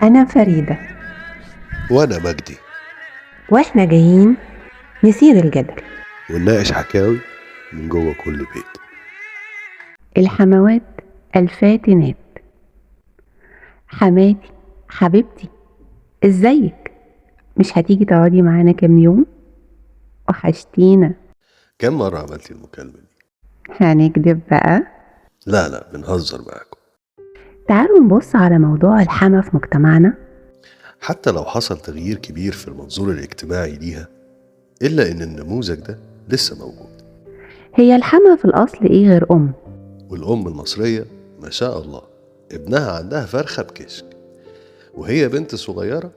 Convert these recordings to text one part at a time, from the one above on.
أنا فريدة، وأنا مجدي، وإحنا جايين نثير الجدل. ونناقش حكاوي من جوه كل بيت. الحموات الفاتنات. حماتي، حبيبتي، إزيك؟ مش هتيجي تقعدي معانا كام يوم؟ وحشتينا. كم مرة عملتي المكالمة دي؟ هنكدب بقى؟ لا بنهزر معاكم. تعالوا نبص على موضوع الحما في مجتمعنا. حتى لو حصل تغيير كبير في المنظور الاجتماعي ليها، إلا إن النموذج ده لسه موجود. هي الحما في الأصل إيه غير أم؟ والأم المصرية ما شاء الله ابنها عندها فرخة بكشك، وهي بنت صغيرة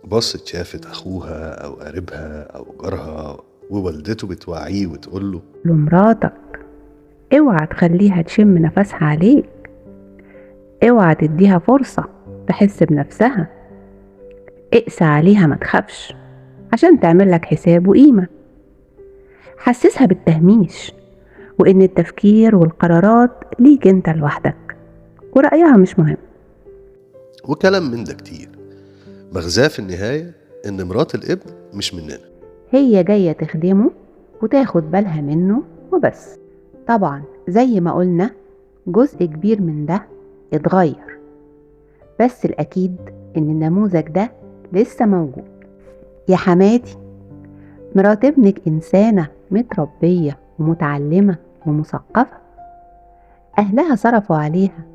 بصت شافت أخوها أو قريبها أو جارها، ووالدته بتوعيه وتقول له لمراتك اوعى تخليها تشم نفسها عليك، اوعى تديها فرصة تحس بنفسها، اقسى عليها ما تخافش عشان تعملك حساب وقيمة. حسسها بالتهميش وإن التفكير والقرارات ليك انت لوحدك ورأيها مش مهم. وكلام من ده كتير. مغزاه في النهاية إن مرات الابن مش مننا. هي جاية تخدمه وتاخد بالها منه وبس. طبعا زي ما قلنا جزء كبير من ده اتغير، بس الأكيد إن النموذج ده لسه موجود. يا حماتي، مرات ابنك إنسانة متربية ومتعلمة ومثقفة، أهلها صرفوا عليها،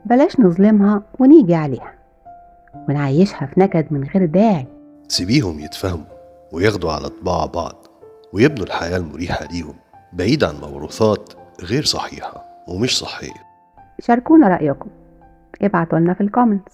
بلاش نظلمها ونيجي عليها ونعيشها في نكد من غير داعي. سيبيهم يتفهموا وياخدوا على طباع بعض ويبنوا الحياة المريحة ليهم، بعيد عن موروثات غير صحيحة ومش صحية. شاركونا رأيكم، ابعتوا لنا في الكومنتس.